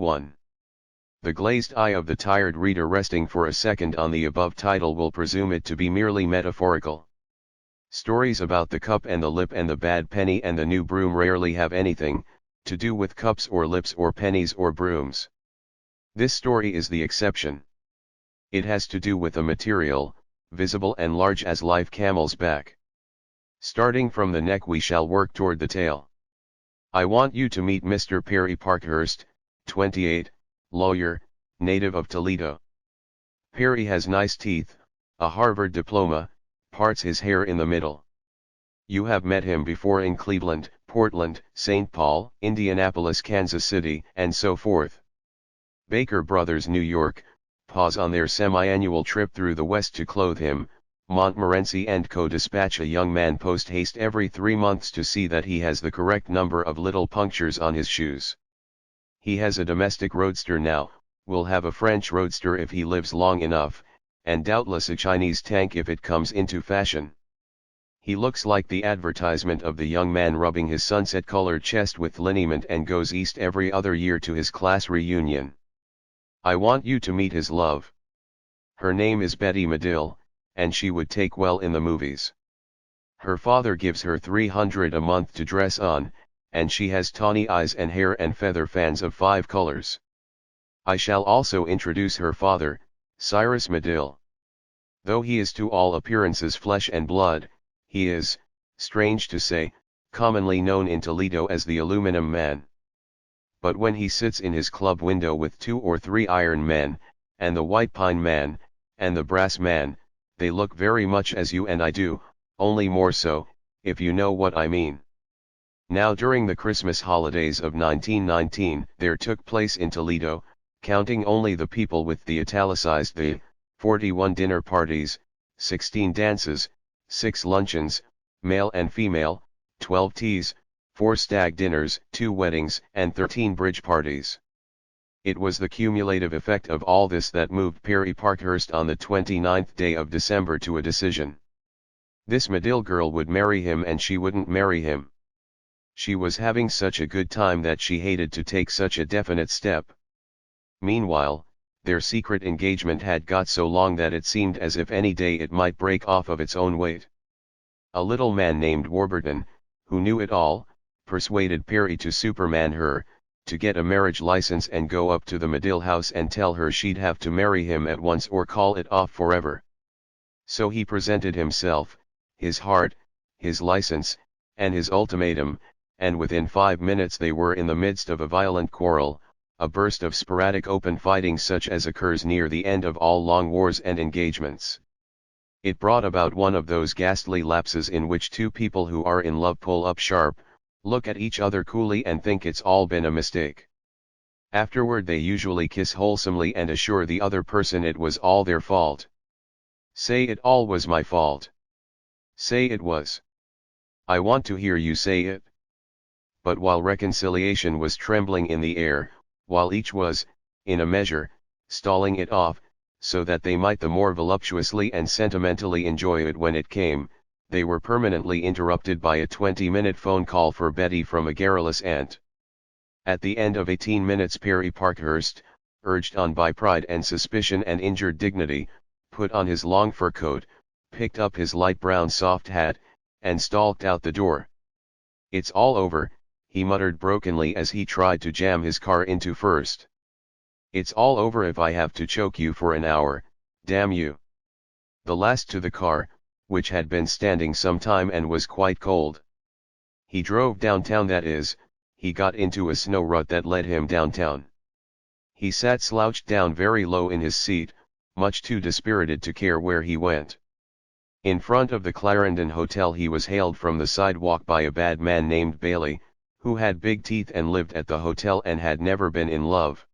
1. The glazed eye of the tired reader resting for a second on the above title will presume it to be merely metaphorical. Stories about the cup and the lip and the bad penny and the new broom rarely have anything to do with cups or lips or pennies or brooms. This story is the exception. It has to do with a material, visible and large as life camel's back. Starting from the neck we shall work toward the tail. I want you to meet Mr. Perry Parkhurst, 28, lawyer, native of Toledo. Perry has nice teeth, a Harvard diploma, parts his hair in the middle. You have met him before in Cleveland, Portland, St. Paul, Indianapolis, Kansas City, and so forth. Baker Brothers, New York, pause on their semi-annual trip through the West to clothe him. Montmorency & Co. dispatch a young man post-haste every 3 months to see that he has the correct number of little punctures on his shoes. He has a domestic roadster now, will have a French roadster if he lives long enough, and doubtless a Chinese tank if it comes into fashion. He looks like the advertisement of the young man rubbing his sunset-colored chest with liniment and goes east every other year to his class reunion. I want you to meet his love. Her name is Betty Medill, and she would take well in the movies. Her father gives her $300 a month to dress on, and she has tawny eyes and hair and feather fans of 5 colors. I shall also introduce her father, Cyrus Medill. Though he is to all appearances flesh and blood, he is, strange to say, commonly known in Toledo as the Aluminum Man. But when he sits in his club window with 2 or 3 Iron Men, and the White Pine Man, and the Brass Man, they look very much as you and I do, only more so, if you know what I mean. Now during the Christmas holidays of 1919 there took place in Toledo, counting only the people with the italicized the, 41 dinner parties, 16 dances, 6 luncheons, male and female, 12 teas, 4 stag dinners, 2 weddings, and 13 bridge parties. It was the cumulative effect of all this that moved Perry Parkhurst on the 29th day of December to a decision. This Medill girl would marry him and she wouldn't marry him. She was having such a good time that she hated to take such a definite step. Meanwhile, their secret engagement had got so long that it seemed as if any day it might break off of its own weight. A little man named Warburton, who knew it all, persuaded Perry to Superman her, to get a marriage license and go up to the Medill house and tell her she'd have to marry him at once or call it off forever. So he presented himself, his heart, his license, and his ultimatum, and within 5 minutes they were in the midst of a violent quarrel, a burst of sporadic open fighting such as occurs near the end of all long wars and engagements. It brought about one of those ghastly lapses in which 2 people who are in love pull up sharp, look at each other coolly and think it's all been a mistake. Afterward they usually kiss wholesomely and assure the other person it was all their fault. Say it all was my fault. Say it was. I want to hear you say it. But while reconciliation was trembling in the air, while each was, in a measure, stalling it off, so that they might the more voluptuously and sentimentally enjoy it when it came, they were permanently interrupted by a 20-minute phone call for Betty from a garrulous aunt. At the end of 18 minutes Perry Parkhurst, urged on by pride and suspicion and injured dignity, put on his long fur coat, picked up his light brown soft hat, and stalked out the door. It's all over, he muttered brokenly as he tried to jam his car into first. It's all over if I have to choke you for an hour, damn you. The last to the car, which had been standing some time and was quite cold. He drove downtown, that is, he got into a snow rut that led him downtown. He sat slouched down very low in his seat, much too dispirited to care where he went. In front of the Clarendon Hotel he was hailed from the sidewalk by a bad man named Bailey, who had big teeth and lived at the hotel and had never been in love.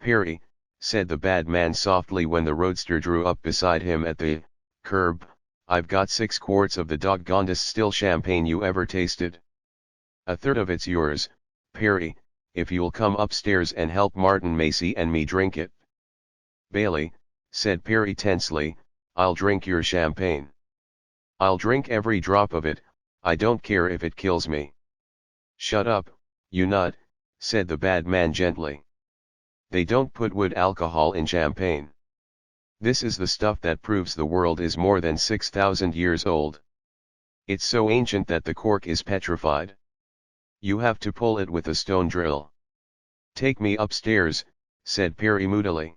Perry, said the bad man softly when the roadster drew up beside him at the curb, I've got 6 quarts of the doggonedest still champagne you ever tasted. A third of it's yours, Perry, if you'll come upstairs and help Martin Macy and me drink it. Bailey, said Perry tensely, I'll drink your champagne. I'll drink every drop of it, I don't care if it kills me. Shut up, you nut, said the bad man gently. They don't put wood alcohol in champagne. This is the stuff that proves the world is more than 6,000 years old. It's so ancient that the cork is petrified. You have to pull it with a stone drill. Take me upstairs, said Perry moodily.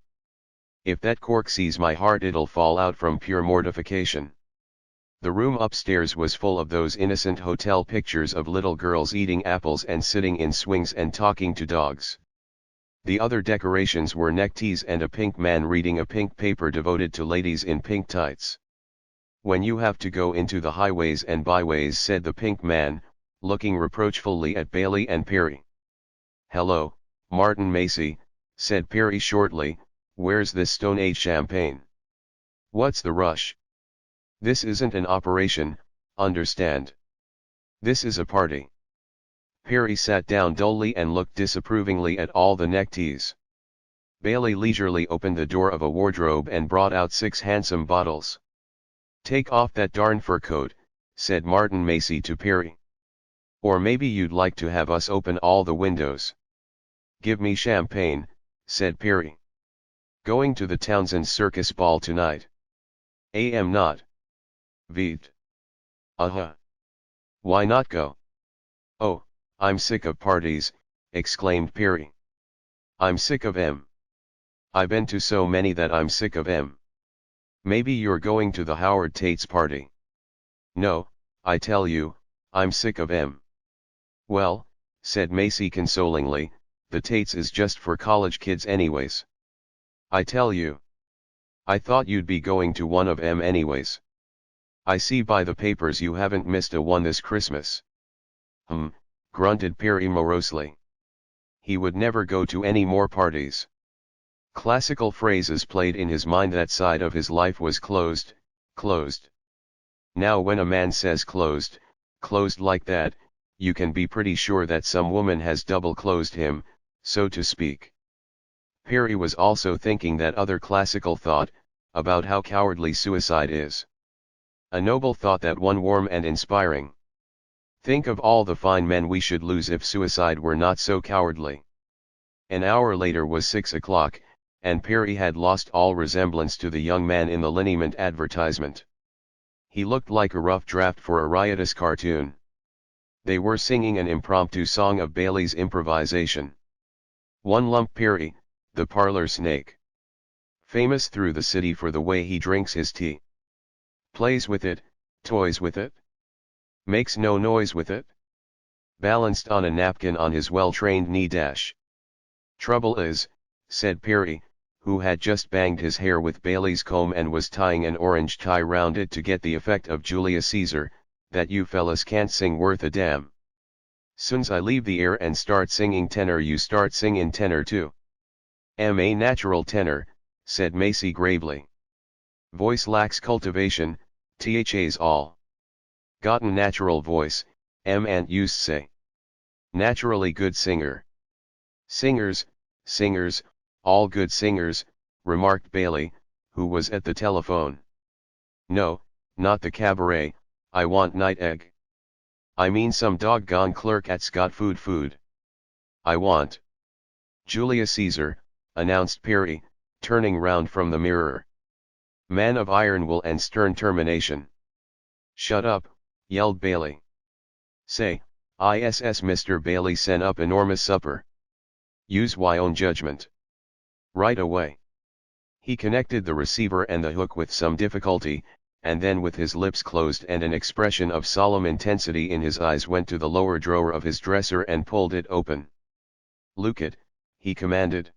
If that cork sees my heart it'll fall out from pure mortification. The room upstairs was full of those innocent hotel pictures of little girls eating apples and sitting in swings and talking to dogs. The other decorations were neckties and a pink man reading a pink paper devoted to ladies in pink tights. When you have to go into the highways and byways, said the pink man, looking reproachfully at Bailey and Perry. Hello, Martin Macy, said Perry shortly, where's this Stone Age champagne? What's the rush? This isn't an operation, understand? This is a party. Perry sat down dully and looked disapprovingly at all the neckties. Bailey leisurely opened the door of a wardrobe and brought out 6 handsome bottles. Take off that darn fur coat, said Martin Macy to Perry. Or maybe you'd like to have us open all the windows. Give me champagne, said Perry. Going to the Townsend Circus Ball tonight. Am not. Vite. Why not go? Oh, I'm sick of parties, exclaimed Perry. I'm sick of 'em. I've been to so many that I'm sick of 'em. Maybe you're going to the Howard Tate's party. No, I tell you, I'm sick of 'em. Well, said Macy consolingly, the Tate's is just for college kids anyways. I tell you. I thought you'd be going to one of 'em anyways. I see by the papers you haven't missed a one this Christmas. Grunted Perry morosely. He would never go to any more parties. Classical phrases played in his mind. That side of his life was closed, closed. Now when a man says closed, closed like that, you can be pretty sure that some woman has double closed him, so to speak. Perry was also thinking that other classical thought, about how cowardly suicide is. A noble thought, that one warm and inspiring. Think of all the fine men we should lose if suicide were not so cowardly. An hour later was 6 o'clock, and Perry had lost all resemblance to the young man in the liniment advertisement. He looked like a rough draft for a riotous cartoon. They were singing an impromptu song of Bailey's improvisation. One lump Perry, the parlor snake. Famous through the city for the way he drinks his tea. Plays with it, toys with it. Makes no noise with it. Balanced on a napkin on his well-trained knee dash. Trouble is, said Perry, who had just banged his hair with Bailey's comb and was tying an orange tie round it to get the effect of Julius Caesar, that you fellas can't sing worth a damn. Soon's I leave the air and start singing tenor, you start singing tenor too. Am a natural tenor, said Macy gravely. Voice lacks cultivation, th's all. Gotten natural voice, and used say. Naturally good singer. Singers, all good singers, remarked Bailey, who was at the telephone. No, not the cabaret, I want night egg. I mean some doggone clerk at Scott Food. I want. Julius Caesar, announced Perry, turning round from the mirror. Man of iron will and stern termination. Shut up, yelled Bailey. Say, ISS Mr. Bailey sent up enormous supper. Use y own judgment. Right away. He connected the receiver and the hook with some difficulty, and then with his lips closed and an expression of solemn intensity in his eyes went to the lower drawer of his dresser and pulled it open. Look it, he commanded.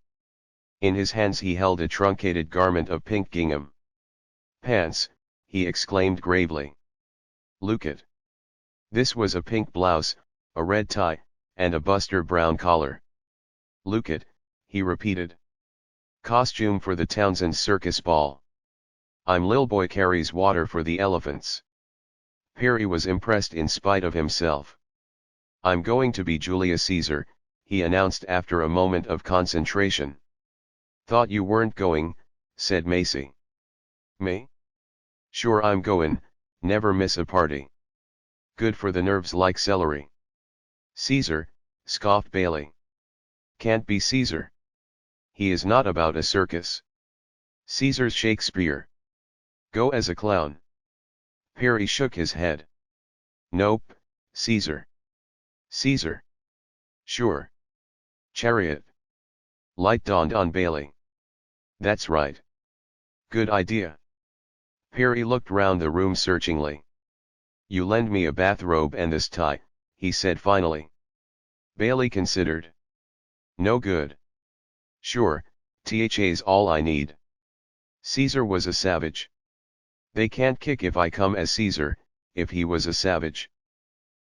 In his hands he held a truncated garment of pink gingham. Pants, he exclaimed gravely. Look it. This was a pink blouse, a red tie, and a buster brown collar. Look it, he repeated. Costume for the Townsend Circus Ball. I'm Lil Boy carries water for the elephants. Perry was impressed in spite of himself. I'm going to be Julius Caesar, he announced after a moment of concentration. Thought you weren't going, said Macy. Me? Sure I'm goin', never miss a party. Good for the nerves like celery. Caesar, scoffed Bailey. Can't be Caesar. He is not about a circus. Caesar's Shakespeare. Go as a clown. Perry shook his head. Nope, Caesar. Caesar. Sure. Chariot. Light dawned on Bailey. That's right. Good idea. Perry looked round the room searchingly. You lend me a bathrobe and this tie, he said finally. Bailey considered. No good. Sure, THA's all I need. Caesar was a savage. They can't kick if I come as Caesar, if he was a savage.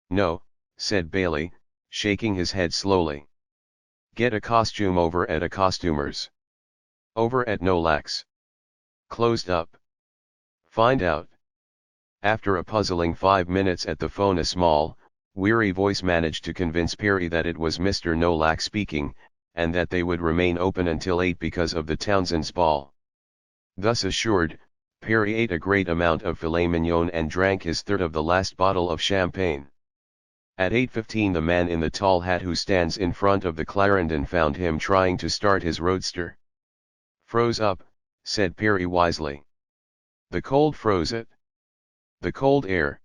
No, said Bailey, shaking his head slowly. Get a costume over at a costumer's. Over at Nolax. Closed up. Find out. After a puzzling 5 minutes at the phone, a small, weary voice managed to convince Perry that it was Mr. Nolack speaking, and that they would remain open until 8 because of the Townsend's ball. Thus assured, Perry ate a great amount of filet mignon and drank his third of the last bottle of champagne. At 8:15 the man in the tall hat who stands in front of the Clarendon found him trying to start his roadster. Froze up, said Perry wisely. The cold froze it. The cold air.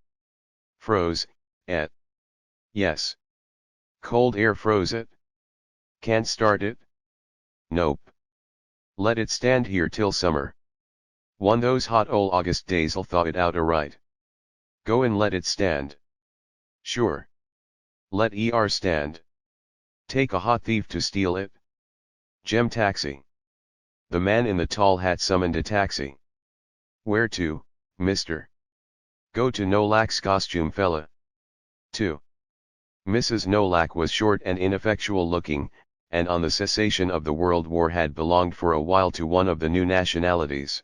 Froze, it. Yes. Cold air froze it. Can't start it? Nope. Let it stand here till summer. One those hot ol' August days'll thaw it out right. Go and let it stand. Sure. Let ER stand. Take a hot thief to steal it. Gem taxi. The man in the tall hat summoned a taxi. Where to, mister? Go to Nolack's costume fella. 2. Mrs. Nolack was short and ineffectual looking, and on the cessation of the World War had belonged for a while to one of the new nationalities.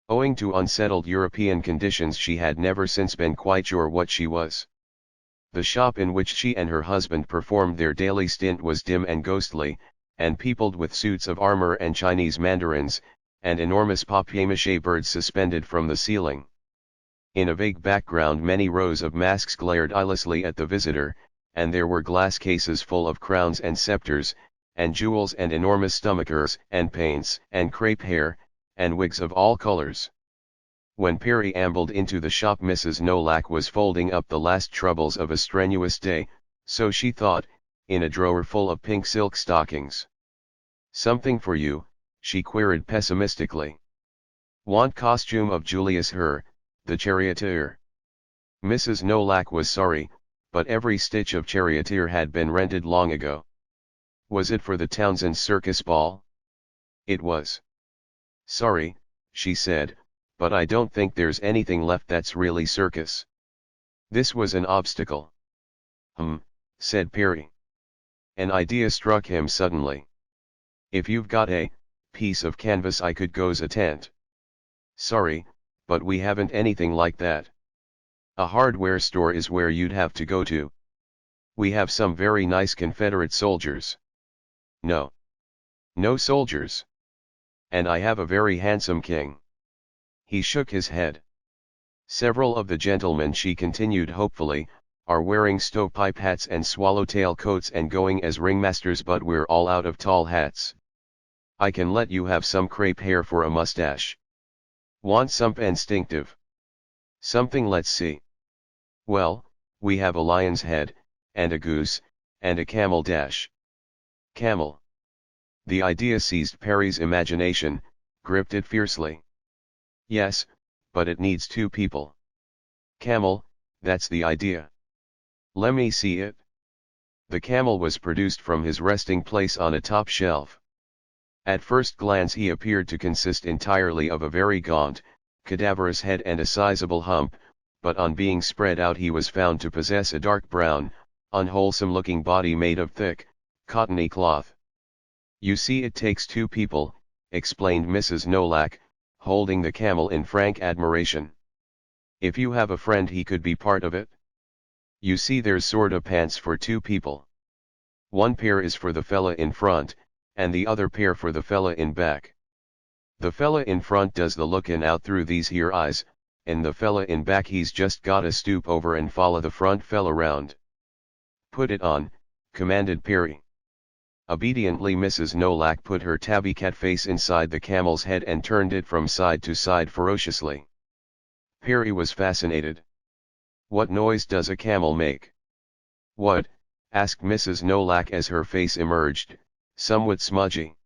Owing to unsettled European conditions she had never since been quite sure what she was. The shop in which she and her husband performed their daily stint was dim and ghostly, and peopled with suits of armor and Chinese mandarins, and enormous papier-mâché birds suspended from the ceiling. In a vague background many rows of masks glared eyelessly at the visitor, and there were glass cases full of crowns and scepters, and jewels and enormous stomachers, and paints, and crepe hair, and wigs of all colors. When Perry ambled into the shop Mrs. Nolack was folding up the last troubles of a strenuous day, so she thought, in a drawer full of pink silk stockings. Something for you, she queried pessimistically. Want costume of Julius Her, the charioteer. Mrs. Nolack was sorry, but every stitch of charioteer had been rented long ago. Was it for the Townsend circus ball? It was. Sorry, she said, but I don't think there's anything left that's really circus. This was an obstacle. Said Perry. An idea struck him suddenly. If you've got a piece of canvas I could go's a tent. Sorry, but we haven't anything like that. A hardware store is where you'd have to go to. We have some very nice Confederate soldiers. No. No soldiers. And I have a very handsome king. He shook his head. Several of the gentlemen, she continued hopefully, are wearing stovepipe hats and swallowtail coats and going as ringmasters, but we're all out of tall hats. I can let you have some crepe hair for a mustache. Want something instinctive? Something, let's see. Well, we have a lion's head, and a goose, and a camel dash. Camel. The idea seized Perry's imagination, gripped it fiercely. Yes, but it needs 2 people. Camel, that's the idea. Lemme see it. The camel was produced from his resting place on a top shelf. At first glance he appeared to consist entirely of a very gaunt, cadaverous head and a sizable hump, but on being spread out he was found to possess a dark brown, unwholesome-looking body made of thick, cottony cloth. You see, it takes 2 people, explained Mrs. Nolack, holding the camel in frank admiration. If you have a friend he could be part of it. You see, there's sorta pants for 2 people. One pair is for the fella in front, and the other pair for the fella in back. The fella in front does the lookin' out through these here eyes, and the fella in back he's just gotta stoop over and follow the front fella round. Put it on, commanded Perry. Obediently Mrs. Nolak put her tabby cat face inside the camel's head and turned it from side to side ferociously. Perry was fascinated. "What noise does a camel make?" "What?" asked Mrs. Nolak as her face emerged, somewhat smudgy.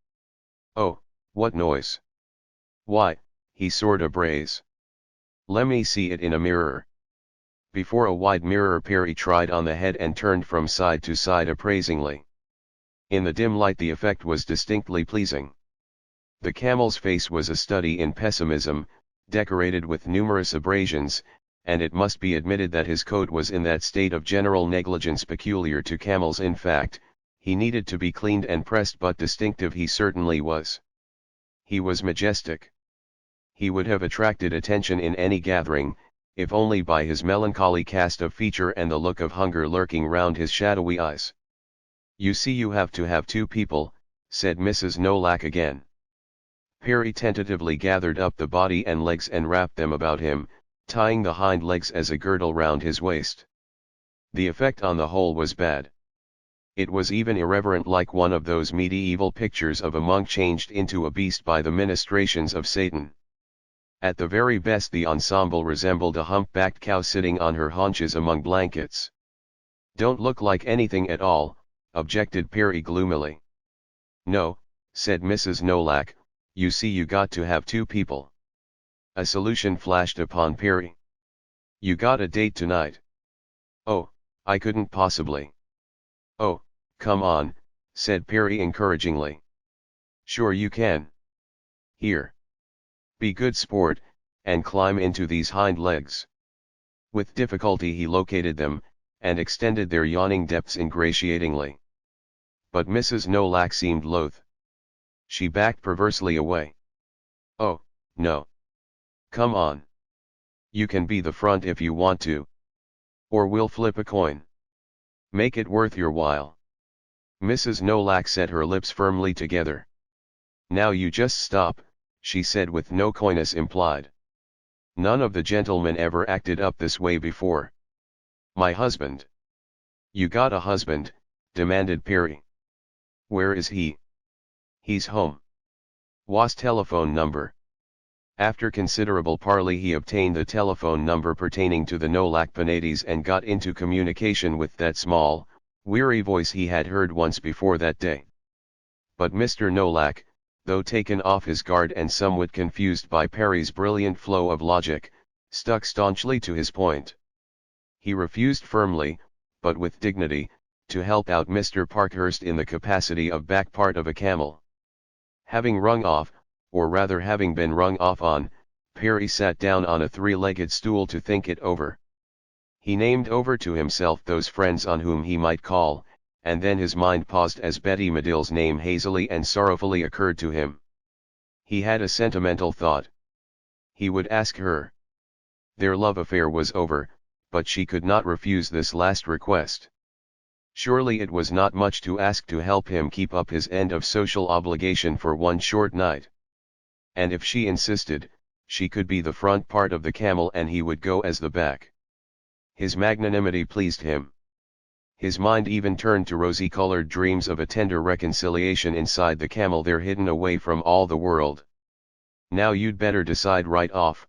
"Oh, what noise?" "Why, he sorta brays. Lemme see it in a mirror." Before a wide mirror Perry tried on the head and turned from side to side appraisingly. In the dim light the effect was distinctly pleasing. The camel's face was a study in pessimism, decorated with numerous abrasions, and it must be admitted that his coat was in that state of general negligence peculiar to camels. In fact, he needed to be cleaned and pressed, but distinctive he certainly was. He was majestic. He would have attracted attention in any gathering, if only by his melancholy cast of feature and the look of hunger lurking round his shadowy eyes. "You see, you have to have two people," said Mrs. Nolak again. Perry tentatively gathered up the body and legs and wrapped them about him, tying the hind legs as a girdle round his waist. The effect on the whole was bad. It was even irreverent, like one of those medieval pictures of a monk changed into a beast by the ministrations of Satan. At the very best the ensemble resembled a humpbacked cow sitting on her haunches among blankets. "Don't look like anything at all," objected Perry gloomily. "No," said Mrs. Nolak, "you see, you got to have two people." A solution flashed upon Perry. "You got a date tonight?" "Oh, I couldn't possibly." "Oh, come on," said Perry encouragingly. "Sure you can. Here. Be good sport, and climb into these hind legs." With difficulty he located them, and extended their yawning depths ingratiatingly. But Mrs. Nolak seemed loath. She backed perversely away. "Oh, no. Come on. You can be the front if you want to. Or we'll flip a coin. Make it worth your while." Mrs. Nolak set her lips firmly together. "Now you just stop," she said with no coyness implied. "None of the gentlemen ever acted up this way before." "My husband." "You got a husband?" demanded Perry. "Where is he?" "He's home." "What's telephone number?" After considerable parley he obtained the telephone number pertaining to the Nolak Panades and got into communication with that small, weary voice he had heard once before that day. But Mr. Nolak, though taken off his guard and somewhat confused by Perry's brilliant flow of logic, stuck staunchly to his point. He refused firmly, but with dignity, to help out Mr. Parkhurst in the capacity of back part of a camel. Having rung off, or rather having been rung off on, Perry sat down on a three-legged stool to think it over. He named over to himself those friends on whom he might call, and then his mind paused as Betty Medill's name hazily and sorrowfully occurred to him. He had a sentimental thought. He would ask her. Their love affair was over, but she could not refuse this last request. Surely it was not much to ask to help him keep up his end of social obligation for one short night. And if she insisted, she could be the front part of the camel and he would go as the back. His magnanimity pleased him. His mind even turned to rosy-colored dreams of a tender reconciliation inside the camel there hidden away from all the world. "Now you'd better decide right off."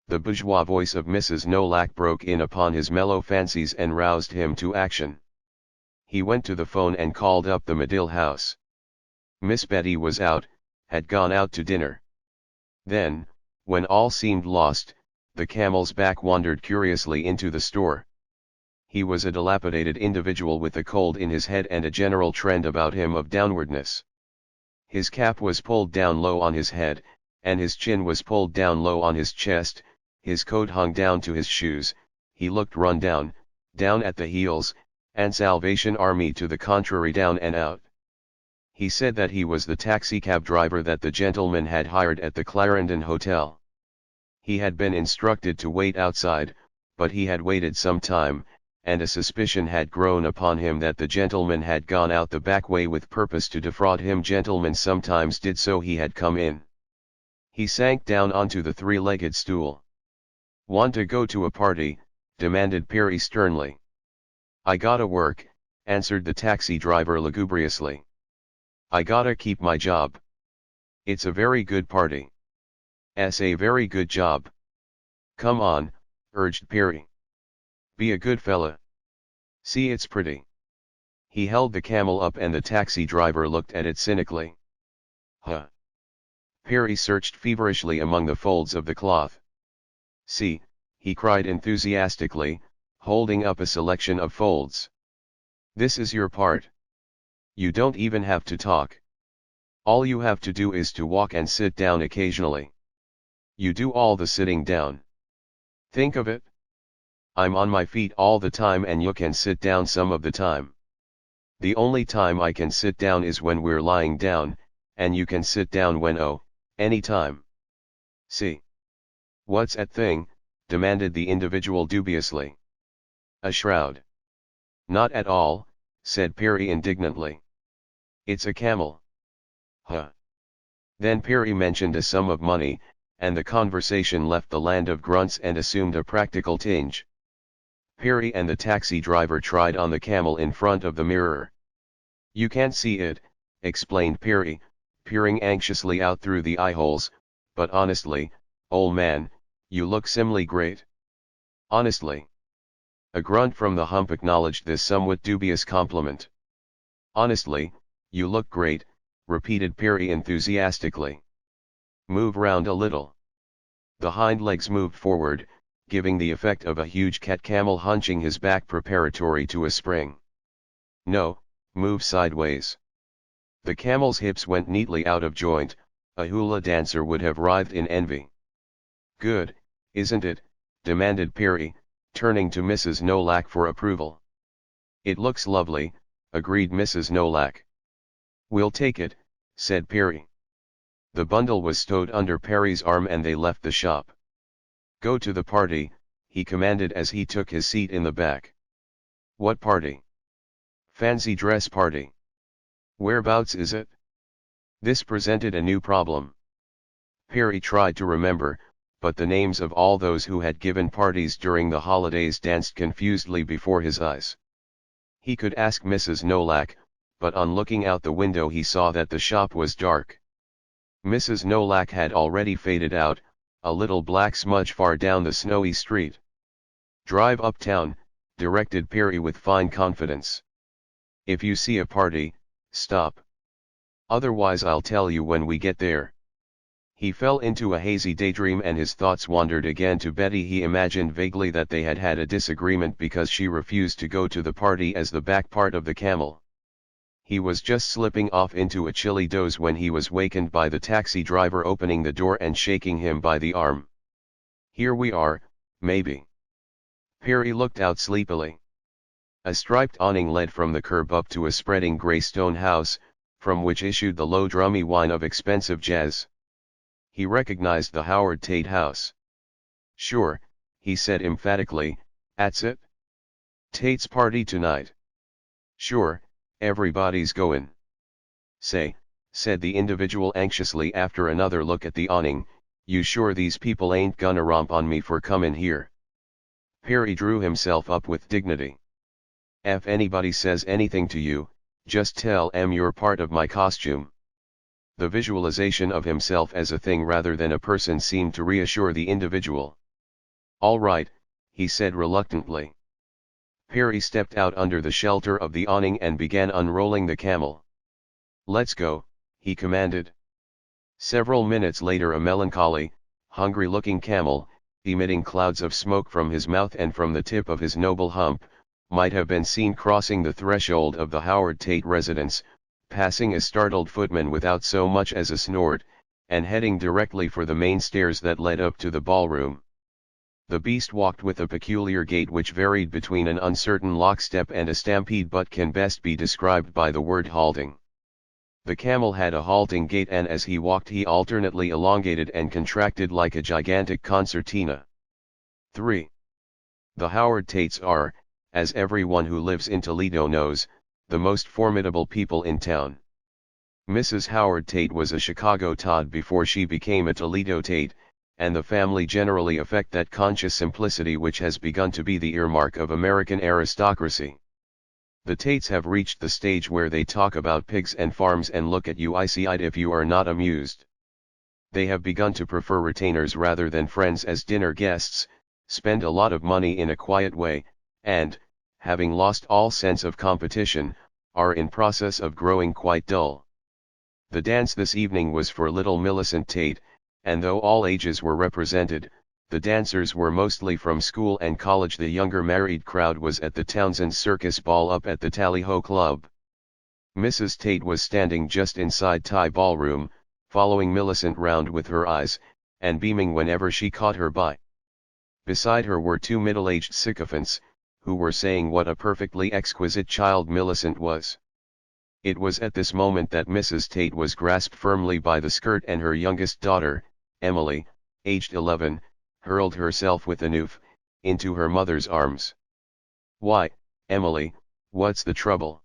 The bourgeois voice of Mrs. Nolak broke in upon his mellow fancies and roused him to action. He went to the phone and called up the Medill house. Miss Betty was out, had gone out to dinner. Then, when all seemed lost, the camel's back wandered curiously into the store. He was a dilapidated individual with a cold in his head and a general trend about him of downwardness. His cap was pulled down low on his head, and his chin was pulled down low on his chest, his coat hung down to his shoes, he looked run down, down at the heels, and Salvation Army to the contrary down and out. He said that he was the taxicab driver that the gentleman had hired at the Clarendon Hotel. He had been instructed to wait outside, but he had waited some time, and a suspicion had grown upon him that the gentleman had gone out the back way with purpose to defraud him. Gentlemen sometimes did so. He had come in. He sank down onto the three-legged stool. "Want to go to a party?" demanded Perry sternly. "I gotta work," answered the taxi driver lugubriously. I gotta keep my job. It's a very good party. A very good job. Come on, urged Perry. Be a good fella. See, it's pretty. He held the camel up and the taxi driver looked at it cynically. Huh. Perry searched feverishly among the folds of the cloth. See, he cried enthusiastically, holding up a selection of folds. This is your part. You don't even have to talk. All you have to do is to walk and sit down occasionally. You do all the sitting down. Think of it. I'm on my feet all the time and you can sit down some of the time. The only time I can sit down is when we're lying down, and you can sit down when any time. See? What's that thing? Demanded the individual dubiously. A shroud. Not at all, said Perry indignantly. It's a camel. Huh. Then Perry mentioned a sum of money, and the conversation left the land of grunts and assumed a practical tinge. Perry and the taxi driver tried on the camel in front of the mirror. You can't see it, explained Perry, peering anxiously out through the eyeholes, but honestly, old man, you look simly great. Honestly. A grunt from the hump acknowledged this somewhat dubious compliment. Honestly, you look great, repeated Perry enthusiastically. Move round a little. The hind legs moved forward, giving the effect of a huge cat camel hunching his back preparatory to a spring. No, move sideways. The camel's hips went neatly out of joint, a hula dancer would have writhed in envy. Good, isn't it? Demanded Perry, turning to Mrs. Nolak for approval. It looks lovely, agreed Mrs. Nolak. We'll take it, said Perry. The bundle was stowed under Perry's arm and they left the shop. Go to the party, he commanded as he took his seat in the back. What party? Fancy dress party. Whereabouts is it? This presented a new problem. Perry tried to remember, but the names of all those who had given parties during the holidays danced confusedly before his eyes. He could ask Mrs. Nolak, but on looking out the window he saw that the shop was dark. Mrs. Nolak had already faded out, a little black smudge far down the snowy street. Drive uptown, directed Perry with fine confidence. If you see a party, stop. Otherwise I'll tell you when we get there. He fell into a hazy daydream and his thoughts wandered again to Betty. He imagined vaguely that they had had a disagreement because she refused to go to the party as the back part of the camel. He was just slipping off into a chilly doze when he was wakened by the taxi driver opening the door and shaking him by the arm. Here we are, maybe. Perry looked out sleepily. A striped awning led from the curb up to a spreading grey stone house, from which issued the low drummy whine of expensive jazz. He recognized the Howard Tate house. Sure, he said emphatically, that's it. Tate's party tonight. Sure, everybody's goin'. Say, said the individual anxiously after another look at the awning, you sure these people ain't gonna romp on me for comin' here? Perry drew himself up with dignity. If anybody says anything to you, just tell 'em you're part of my costume. The visualization of himself as a thing rather than a person seemed to reassure the individual. All right, he said reluctantly. Perry stepped out under the shelter of the awning and began unrolling the camel. Let's go, he commanded. Several minutes later a melancholy, hungry-looking camel, emitting clouds of smoke from his mouth and from the tip of his noble hump, might have been seen crossing the threshold of the Howard Tate residence, passing a startled footman without so much as a snort, and heading directly for the main stairs that led up to the ballroom. The beast walked with a peculiar gait which varied between an uncertain lockstep and a stampede but can best be described by the word halting. The camel had a halting gait and as he walked he alternately elongated and contracted like a gigantic concertina. 3. The Howard Tates are, as everyone who lives in Toledo knows, the most formidable people in town. Mrs. Howard Tate was a Chicago Todd before she became a Toledo Tate, and the family generally affect that conscious simplicity which has begun to be the earmark of American aristocracy. The Tates have reached the stage where they talk about pigs and farms and look at you icy-eyed if you are not amused. They have begun to prefer retainers rather than friends as dinner guests, spend a lot of money in a quiet way, and, having lost all sense of competition, are in process of growing quite dull. The dance this evening was for little Millicent Tate, and though all ages were represented, the dancers were mostly from school and college. The younger married crowd was at the Townsend Circus Ball up at the Tally-Ho Club. Mrs. Tate was standing just inside Thai Ballroom, following Millicent round with her eyes, and beaming whenever she caught her by. Beside her were two middle-aged sycophants, who were saying what a perfectly exquisite child Millicent was. It was at this moment that Mrs. Tate was grasped firmly by the skirt and her youngest daughter, Emily, aged 11, hurled herself with an oof, into her mother's arms. "Why, Emily, what's the trouble?"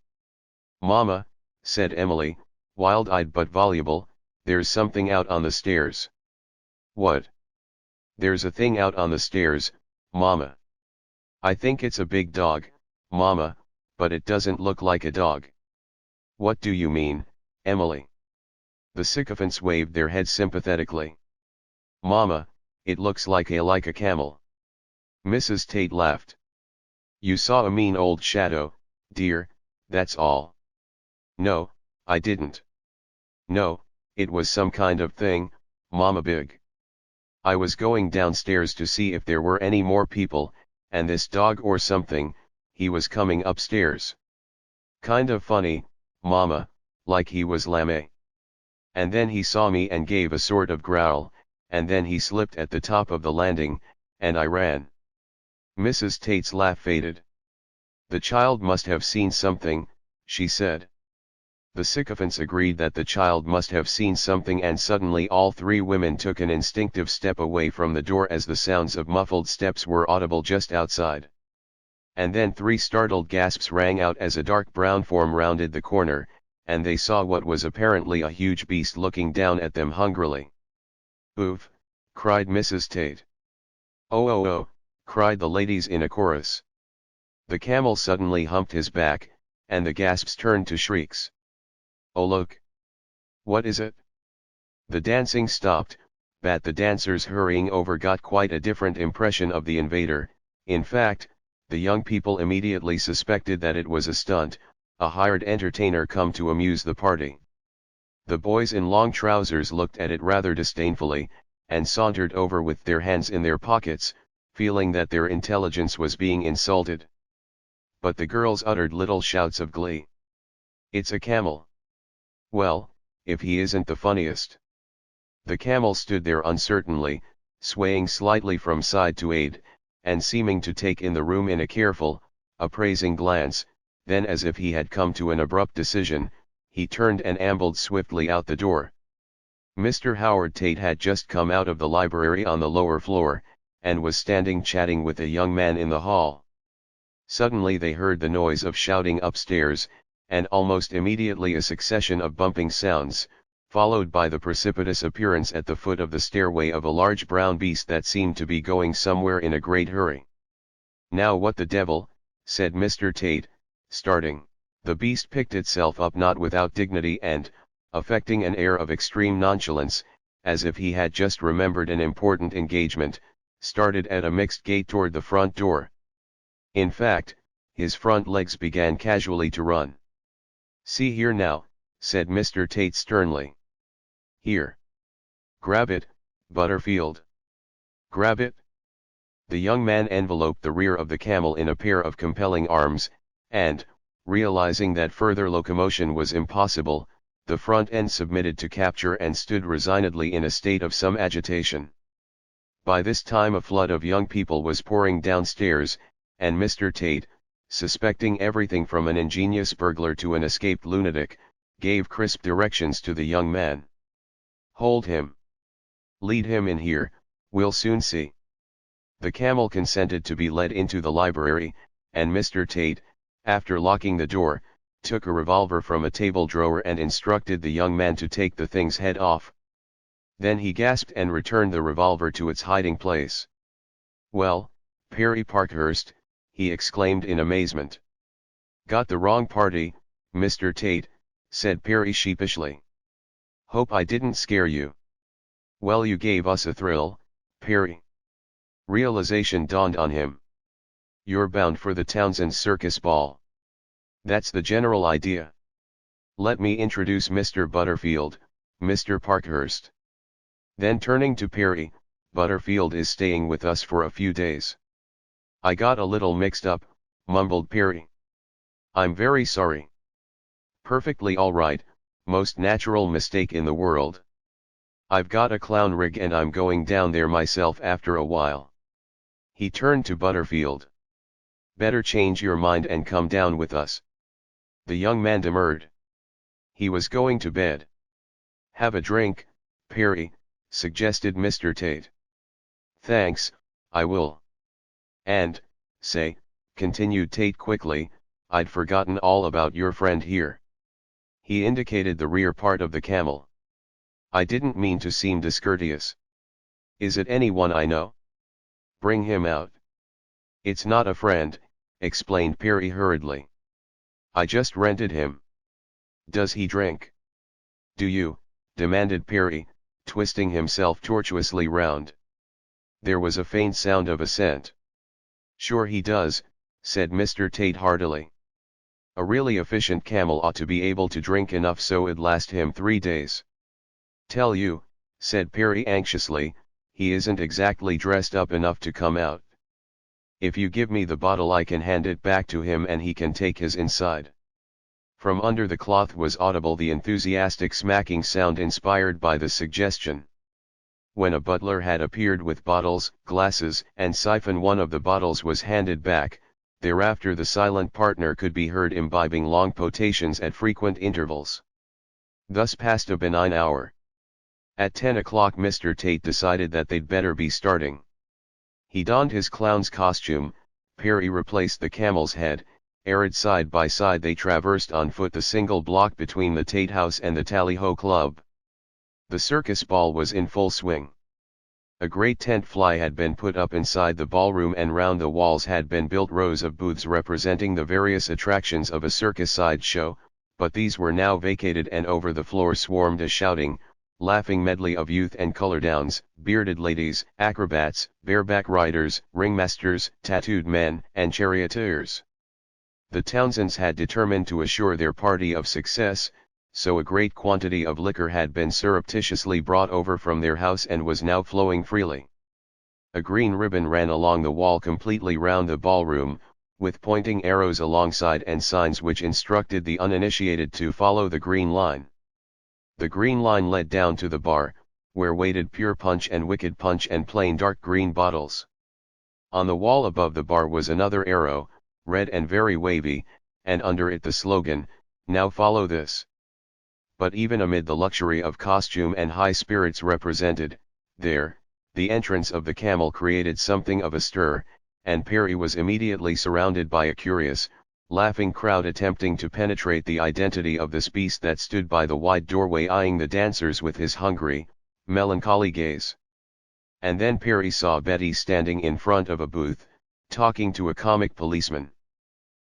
"Mama," said Emily, wild-eyed but voluble, "there's something out on the stairs." "What?" "There's a thing out on the stairs, Mama." "I think it's a big dog, Mama, but it doesn't look like a dog." "What do you mean, Emily?" The sycophants waved their heads sympathetically. "Mama, it looks like a camel." Mrs. Tate laughed. "You saw a mean old shadow, dear, that's all." "No, I didn't." "No, it was some kind of thing, Mama Big. I was going downstairs to see if there were any more people, and this dog or something, he was coming upstairs. Kind of funny, Mama, like he was lame. And then he saw me and gave a sort of growl, and then he slipped at the top of the landing, and I ran." Mrs. Tate's laugh faded. "The child must have seen something," she said. The sycophants agreed that the child must have seen something, and suddenly all three women took an instinctive step away from the door as the sounds of muffled steps were audible just outside. And then three startled gasps rang out as a dark brown form rounded the corner, and they saw what was apparently a huge beast looking down at them hungrily. "Oof!" cried Mrs. Tate. "Oh oh oh!" cried the ladies in a chorus. The camel suddenly humped his back, and the gasps turned to shrieks. "Oh look! What is it?" The dancing stopped, but the dancers hurrying over got quite a different impression of the invader. In fact, the young people immediately suspected that it was a stunt, a hired entertainer come to amuse the party. The boys in long trousers looked at it rather disdainfully, and sauntered over with their hands in their pockets, feeling that their intelligence was being insulted. But the girls uttered little shouts of glee. "It's a camel. Well, if he isn't the funniest." The camel stood there uncertainly, swaying slightly from side to side, and seeming to take in the room in a careful, appraising glance. Then, as if he had come to an abrupt decision, he turned and ambled swiftly out the door. Mr. Howard Tate had just come out of the library on the lower floor, and was standing chatting with a young man in the hall. Suddenly they heard the noise of shouting upstairs, and almost immediately a succession of bumping sounds, followed by the precipitous appearance at the foot of the stairway of a large brown beast that seemed to be going somewhere in a great hurry. "Now what the devil," said Mr. Tate, starting. The beast picked itself up not without dignity and, affecting an air of extreme nonchalance, as if he had just remembered an important engagement, started at a mixed gait toward the front door. In fact, his front legs began casually to run. "See here now," said Mr. Tate sternly. "Here. Grab it, Butterfield. Grab it." The young man enveloped the rear of the camel in a pair of compelling arms, and, realizing that further locomotion was impossible, the front end submitted to capture and stood resignedly in a state of some agitation. By this time a flood of young people was pouring downstairs, and Mr. Tate, suspecting everything from an ingenious burglar to an escaped lunatic, gave crisp directions to the young man. "Hold him. Lead him in here, we'll soon see." The camel consented to be led into the library, and Mr. Tate, after locking the door, took a revolver from a table drawer and instructed the young man to take the thing's head off. Then he gasped and returned the revolver to its hiding place. "Well, Perry Parkhurst," he exclaimed in amazement. Got the wrong party, Mr. Tate, said Perry sheepishly. Hope I didn't scare you. Well, you gave us a thrill, Perry. Realization dawned on him. You're bound for the Townsend Circus Ball. That's the general idea. Let me introduce Mr. Butterfield, Mr. Parkhurst. Then turning to Perry, Butterfield is staying with us for a few days. I got a little mixed up, mumbled Perry. I'm very sorry. Perfectly all right, most natural mistake in the world. I've got a clown rig and I'm going down there myself after a while. He turned to Butterfield. Better change your mind and come down with us. The young man demurred. He was going to bed. Have a drink, Perry, suggested Mr. Tate. Thanks, I will. And, say, continued Tate quickly, I'd forgotten all about your friend here. He indicated the rear part of the camel. I didn't mean to seem discourteous. Is it anyone I know? Bring him out. It's not a friend, explained Perry hurriedly. I just rented him. Does he drink? Do you? Demanded Perry, twisting himself tortuously round. There was a faint sound of assent. Sure he does, said Mr. Tate heartily. A really efficient camel ought to be able to drink enough so it'd last him 3 days. Tell you, said Perry anxiously, he isn't exactly dressed up enough to come out. If you give me the bottle I can hand it back to him and he can take his inside. From under the cloth was audible the enthusiastic smacking sound inspired by the suggestion. When a butler had appeared with bottles, glasses, and siphon, one of the bottles was handed back. Thereafter the silent partner could be heard imbibing long potations at frequent intervals. Thus passed a benign hour. At 10 o'clock Mr. Tate decided that they'd better be starting. He donned his clown's costume, Perry replaced the camel's head, arid side by side they traversed on foot the single block between the Tate House and the Tally-Ho Club. The circus ball was in full swing. A great tent fly had been put up inside the ballroom and round the walls had been built rows of booths representing the various attractions of a circus sideshow, but these were now vacated and over the floor swarmed a shouting, laughing medley of youth and color downs, bearded ladies, acrobats, bareback riders, ringmasters, tattooed men, and charioteers. The Townsends had determined to assure their party of success, so a great quantity of liquor had been surreptitiously brought over from their house and was now flowing freely. A green ribbon ran along the wall completely round the ballroom, with pointing arrows alongside and signs which instructed the uninitiated to follow the green line. The green line led down to the bar, where waited pure punch and wicked punch and plain dark green bottles. On the wall above the bar was another arrow, red and very wavy, and under it the slogan, "Now follow this." But even amid the luxury of costume and high spirits represented, there, the entrance of the camel created something of a stir, and Perry was immediately surrounded by a curious, laughing crowd attempting to penetrate the identity of this beast that stood by the wide doorway eyeing the dancers with his hungry, melancholy gaze. And then Perry saw Betty standing in front of a booth, talking to a comic policeman.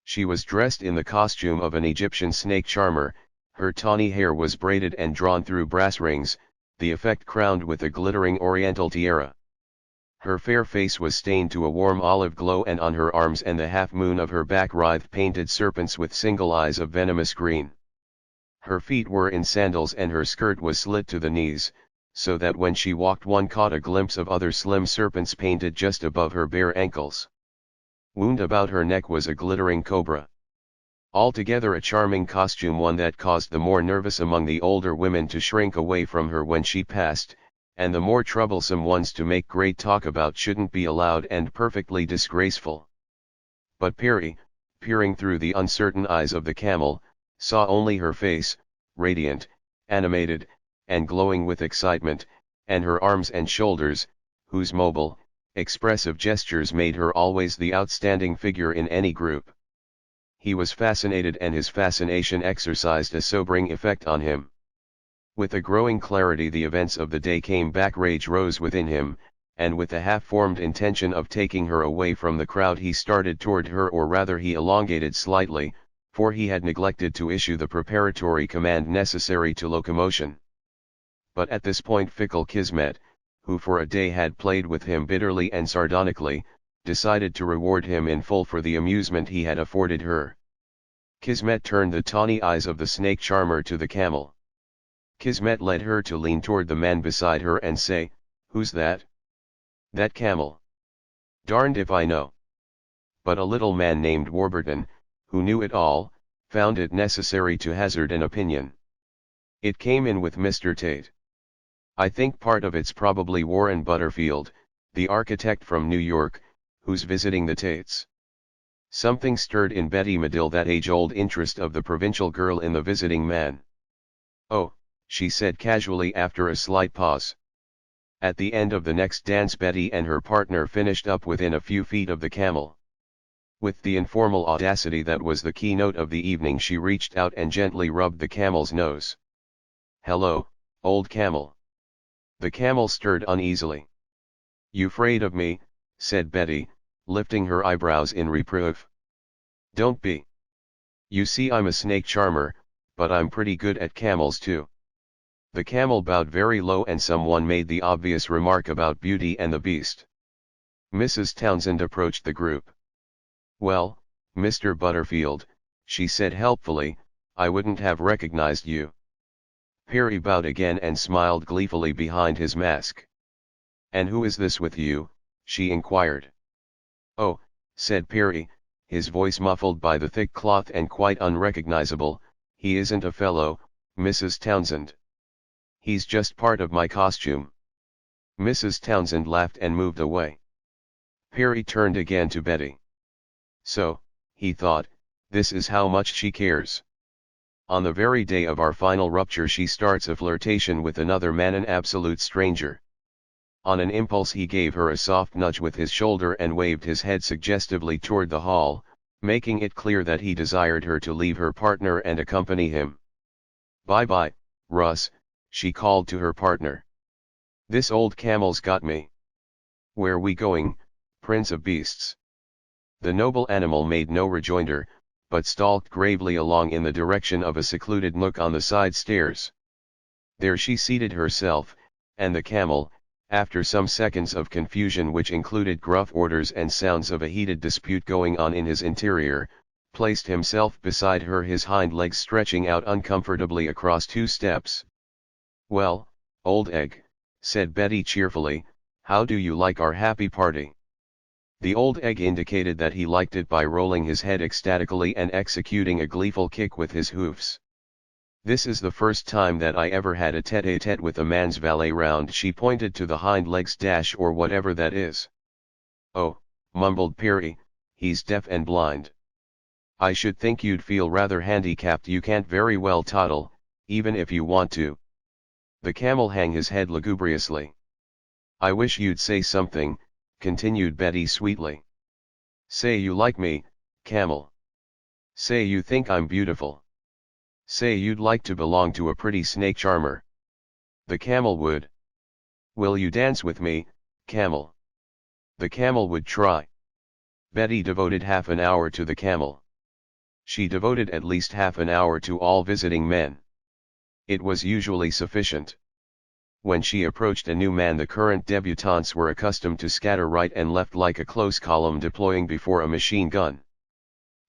She was dressed in the costume of an Egyptian snake charmer. Her tawny hair was braided and drawn through brass rings, the effect crowned with a glittering oriental tiara. Her fair face was stained to a warm olive glow and on her arms and the half-moon of her back writhed painted serpents with single eyes of venomous green. Her feet were in sandals and her skirt was slit to the knees, so that when she walked one caught a glimpse of other slim serpents painted just above her bare ankles. Wound about her neck was a glittering cobra. Altogether a charming costume, one that caused the more nervous among the older women to shrink away from her when she passed, and the more troublesome ones to make great talk about shouldn't be allowed and perfectly disgraceful. But Perry, peering through the uncertain eyes of the camel, saw only her face, radiant, animated, and glowing with excitement, and her arms and shoulders, whose mobile, expressive gestures made her always the outstanding figure in any group. He was fascinated and his fascination exercised a sobering effect on him. With a growing clarity the events of the day came back. Rage rose within him, and with the half-formed intention of taking her away from the crowd he started toward her, or rather he elongated slightly, for he had neglected to issue the preparatory command necessary to locomotion. But at this point fickle Kismet, who for a day had played with him bitterly and sardonically, decided to reward him in full for the amusement he had afforded her. Kismet turned the tawny eyes of the snake charmer to the camel. Kismet led her to lean toward the man beside her and say, "Who's that?" "That camel." "Darned if I know." But a little man named Warburton, who knew it all, found it necessary to hazard an opinion. "It came in with Mr. Tate. I think part of it's probably Warren Butterfield, the architect from New York, who's visiting the Tates." Something stirred in Betty Medill that age-old interest of the provincial girl in the visiting man. "Oh," she said casually after a slight pause. At the end of the next dance Betty and her partner finished up within a few feet of the camel. With the informal audacity that was the keynote of the evening she reached out and gently rubbed the camel's nose. "Hello, old camel." The camel stirred uneasily. "You 'fraid of me?" said Betty, lifting her eyebrows in reproof. "Don't be. You see I'm a snake charmer, but I'm pretty good at camels too." The camel bowed very low and someone made the obvious remark about Beauty and the Beast. Mrs. Townsend approached the group. "Well, Mr. Butterfield," she said helpfully, "I wouldn't have recognized you." Perry bowed again and smiled gleefully behind his mask. "And who is this with you?" she inquired. "Oh," said Perry, his voice muffled by the thick cloth and quite unrecognizable, "he isn't a fellow, Mrs. Townsend. He's just part of my costume." Mrs. Townsend laughed and moved away. Perry turned again to Betty. "So," he thought, "this is how much she cares. On the very day of our final rupture she starts a flirtation with another man, an absolute stranger." On an impulse he gave her a soft nudge with his shoulder and waved his head suggestively toward the hall, making it clear that he desired her to leave her partner and accompany him. "Bye-bye, Russ," she called to her partner. "This old camel's got me." "Where we going, Prince of Beasts?" The noble animal made no rejoinder, but stalked gravely along in the direction of a secluded nook on the side stairs. There she seated herself, and the camel, after some seconds of confusion which included gruff orders and sounds of a heated dispute going on in his interior, placed himself beside her, his hind legs stretching out uncomfortably across 2 steps. "Well, old egg," said Betty cheerfully, "how do you like our happy party?" The old egg indicated that he liked it by rolling his head ecstatically and executing a gleeful kick with his hoofs. "This is the first time that I ever had a tete-a-tete with a man's valet round." She pointed to the hind legs dash or whatever that is. "Oh," mumbled Perry, "he's deaf and blind. I should think you'd feel rather handicapped. You can't very well toddle, even if you want to." The camel hung his head lugubriously. "I wish you'd say something," continued Betty sweetly. "Say you like me, camel. Say you think I'm beautiful. Say you'd like to belong to a pretty snake charmer." The camel would. "Will you dance with me, camel?" The camel would try. Betty devoted half an hour to the camel. She devoted at least half an hour to all visiting men. It was usually sufficient. When she approached a new man, the current debutantes were accustomed to scatter right and left like a close column deploying before a machine gun.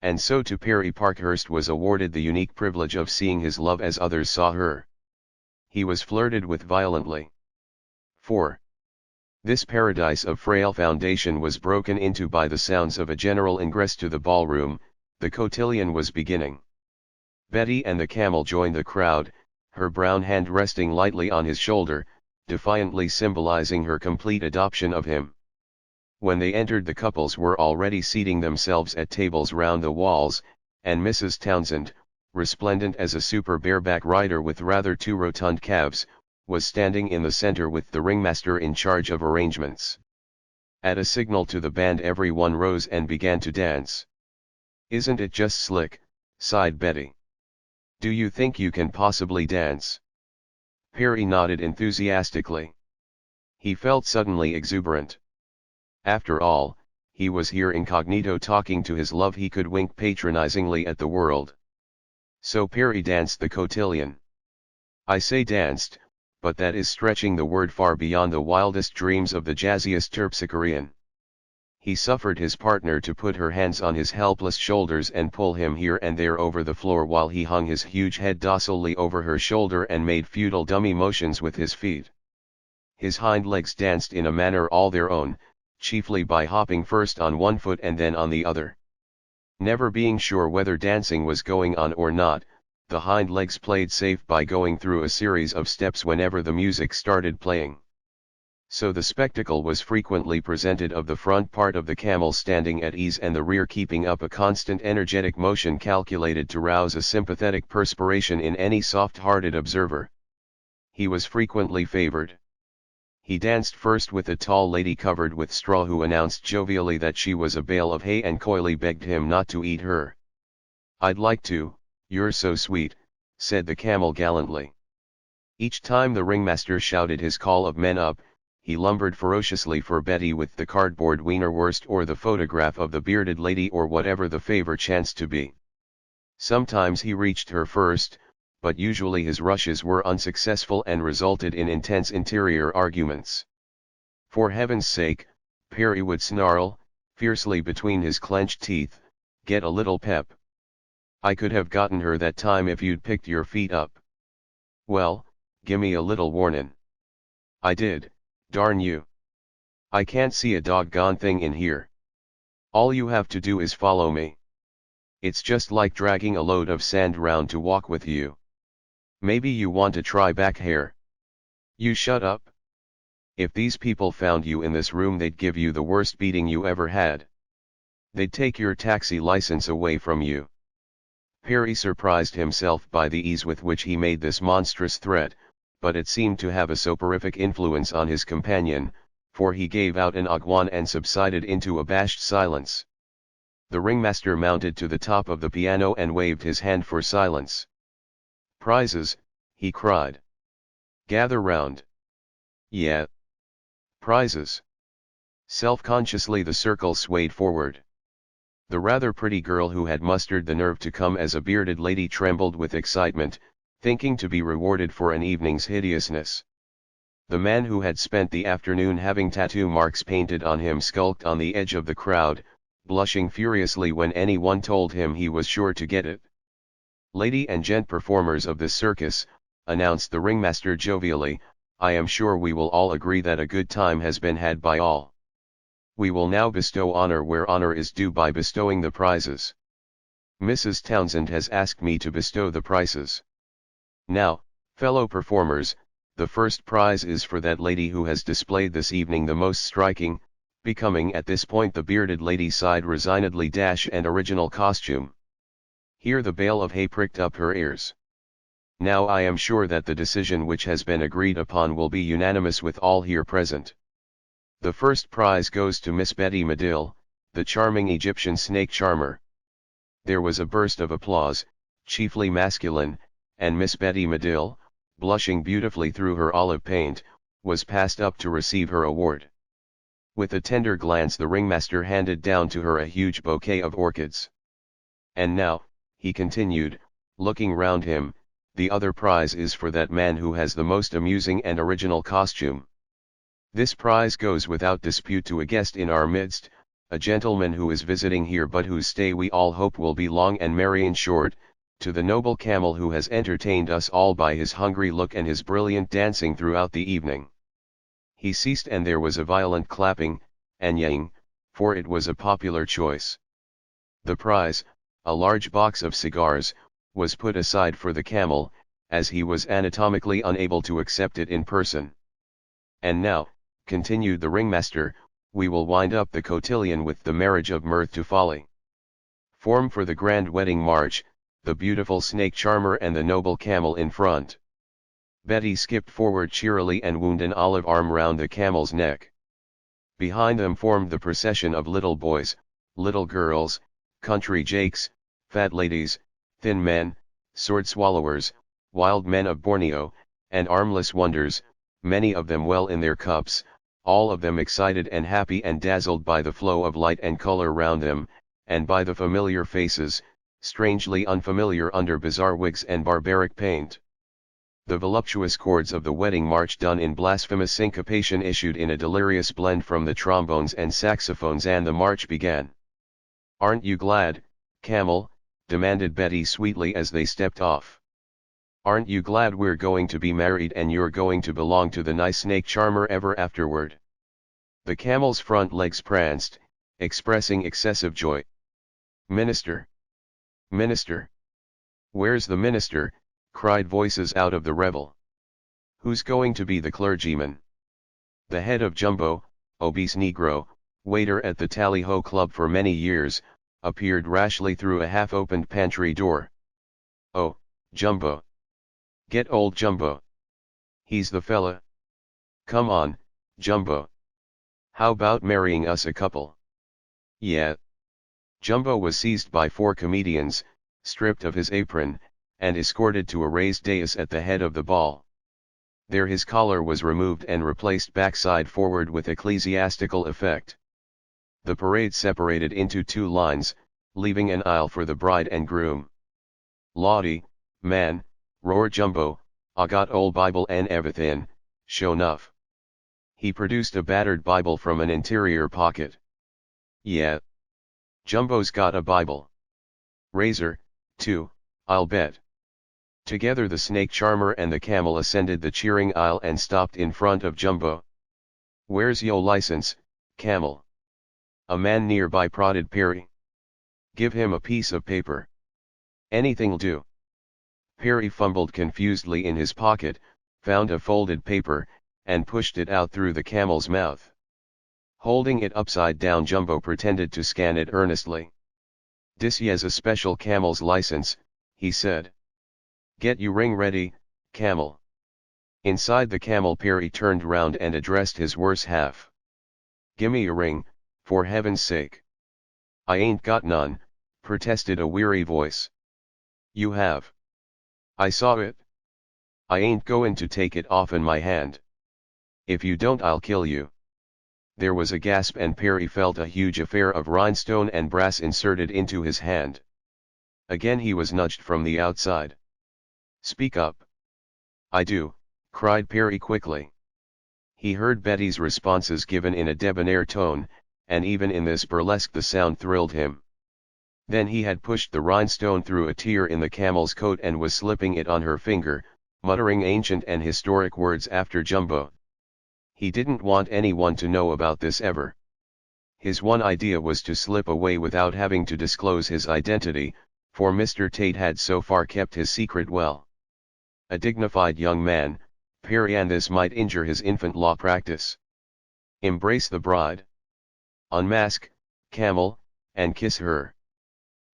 And so to Perry Parkhurst was awarded the unique privilege of seeing his love as others saw her. He was flirted with violently. 4. This paradise of frail foundation was broken into by the sounds of a general ingress to the ballroom. The cotillion was beginning. Betty and the camel joined the crowd, her brown hand resting lightly on his shoulder, defiantly symbolizing her complete adoption of him. When they entered, the couples were already seating themselves at tables round the walls, and Mrs. Townsend, resplendent as a super bareback rider with rather too rotund calves, was standing in the center with the ringmaster in charge of arrangements. At a signal to the band, everyone rose and began to dance. "Isn't it just slick?" sighed Betty. "Do you think you can possibly dance?" Perry nodded enthusiastically. He felt suddenly exuberant. After all, he was here incognito talking to his love. He could wink patronizingly at the world. So Peri danced the cotillion. I say danced, but that is stretching the word far beyond the wildest dreams of the jazziest terpsichorean. He suffered his partner to put her hands on his helpless shoulders and pull him here and there over the floor while he hung his huge head docilely over her shoulder and made futile dummy motions with his feet. His hind legs danced in a manner all their own, chiefly by hopping first on one foot and then on the other. Never being sure whether dancing was going on or not, the hind legs played safe by going through a series of steps whenever the music started playing. So the spectacle was frequently presented of the front part of the camel standing at ease and the rear keeping up a constant energetic motion calculated to rouse a sympathetic perspiration in any soft-hearted observer. He was frequently favored. He danced first with a tall lady covered with straw who announced jovially that she was a bale of hay and coyly begged him not to eat her. "I'd like to, you're so sweet," said the camel gallantly. Each time the ringmaster shouted his call of men up, he lumbered ferociously for Betty with the cardboard wienerwurst or the photograph of the bearded lady or whatever the favor chanced to be. Sometimes he reached her first, but usually his rushes were unsuccessful and resulted in intense interior arguments. "For heaven's sake," Peri would snarl, fiercely between his clenched teeth, "get a little pep. I could have gotten her that time if you'd picked your feet up." "Well, gimme a little warnin'." "I did, darn you. I can't see a doggone thing in here. All you have to do is follow me. It's just like dragging a load of sand round to walk with you. Maybe you want to try back here." "You shut up. If these people found you in this room they'd give you the worst beating you ever had. They'd take your taxi license away from you." Peri surprised himself by the ease with which he made this monstrous threat, but it seemed to have a soporific influence on his companion, for he gave out an agwan and subsided into abashed silence. The ringmaster mounted to the top of the piano and waved his hand for silence. "Prizes," he cried. "Gather round." "Yeah. Prizes." Self-consciously the circle swayed forward. The rather pretty girl who had mustered the nerve to come as a bearded lady trembled with excitement, thinking to be rewarded for an evening's hideousness. The man who had spent the afternoon having tattoo marks painted on him skulked on the edge of the crowd, blushing furiously when anyone told him he was sure to get it. "Lady and gent performers of this circus," announced the ringmaster jovially, "I am sure we will all agree that a good time has been had by all. We will now bestow honor where honor is due by bestowing the prizes. Mrs. Townsend has asked me to bestow the prizes. Now, fellow performers, the first prize is for that lady who has displayed this evening the most striking, becoming." At this point the bearded lady sighed resignedly - and original costume. Here the bale of hay pricked up her ears. "Now I am sure that the decision which has been agreed upon will be unanimous with all here present. The first prize goes to Miss Betty Medill, the charming Egyptian snake charmer." There was a burst of applause, chiefly masculine, and Miss Betty Medill, blushing beautifully through her olive paint, was passed up to receive her award. With a tender glance the ringmaster handed down to her a huge bouquet of orchids. "And now," he continued, looking round him, "the other prize is for that man who has the most amusing and original costume. This prize goes without dispute to a guest in our midst, a gentleman who is visiting here but whose stay we all hope will be long and merry. In short, to the noble camel who has entertained us all by his hungry look and his brilliant dancing throughout the evening." He ceased and there was a violent clapping, and yelling, for it was a popular choice. The prize, a large box of cigars, was put aside for the camel, as he was anatomically unable to accept it in person. "And now," continued the ringmaster, "we will wind up the cotillion with the marriage of mirth to folly. Form for the grand wedding march, the beautiful snake charmer and the noble camel in front." Betty skipped forward cheerily and wound an olive arm round the camel's neck. Behind them formed the procession of little boys, little girls, country jakes, fat ladies, thin men, sword swallowers, wild men of Borneo, and armless wonders, many of them well in their cups, all of them excited and happy and dazzled by the flow of light and color round them, and by the familiar faces, strangely unfamiliar under bizarre wigs and barbaric paint. The voluptuous chords of the wedding march done in blasphemous syncopation issued in a delirious blend from the trombones and saxophones, and the march began. "Aren't you glad, Camel?" demanded Betty sweetly as they stepped off. "Aren't you glad we're going to be married and you're going to belong to the nice snake charmer ever afterward?" The camel's front legs pranced, expressing excessive joy. "Minister! Minister! Where's the minister?" cried voices out of the revel. "Who's going to be the clergyman?" The head of Jumbo, obese Negro, waiter at the Tally-Ho Club for many years, appeared rashly through a half-opened pantry door. "Oh, Jumbo! Get old Jumbo! He's the fella! Come on, Jumbo! How about marrying us a couple?" "Yeah." Jumbo was seized by 4 comedians, stripped of his apron, and escorted to a raised dais at the head of the ball. There his collar was removed and replaced backside forward with ecclesiastical effect. The parade separated into 2 lines, leaving an aisle for the bride and groom. "Lawdy, man," roared Jumbo, "I got old Bible and everything, sure enough." He produced a battered Bible from an interior pocket. "Yeah. Jumbo's got a Bible. Razor, too, I'll bet." Together the snake charmer and the camel ascended the cheering aisle and stopped in front of Jumbo. "Where's yo' license, Camel?" A man nearby prodded Perry. "Give him a piece of paper." "Anything'll do." Perry fumbled confusedly in his pocket, found a folded paper, and pushed it out through the camel's mouth. Holding it upside down, Jumbo pretended to scan it earnestly. "Dis ye's a special camel's license," he said. "Get you ring ready, Camel." Inside the camel, Perry turned round and addressed his worse half. "Gimme a ring, for heaven's sake." "I ain't got none," protested a weary voice. "You have." "I saw it. I ain't goin' to take it off'n my hand. If you don't, I'll kill you." There was a gasp and Perry felt a huge affair of rhinestone and brass inserted into his hand. Again he was nudged from the outside. "Speak up." "I do," cried Perry quickly. He heard Betty's responses given in a debonair tone, and even in this burlesque the sound thrilled him. Then he had pushed the rhinestone through a tear in the camel's coat and was slipping it on her finger, muttering ancient and historic words after Jumbo. He didn't want anyone to know about this ever. His one idea was to slip away without having to disclose his identity, for Mr. Tate had so far kept his secret well. A dignified young man, Perry, and this might injure his infant law practice. Embrace the bride. Unmask, Camel, and kiss her.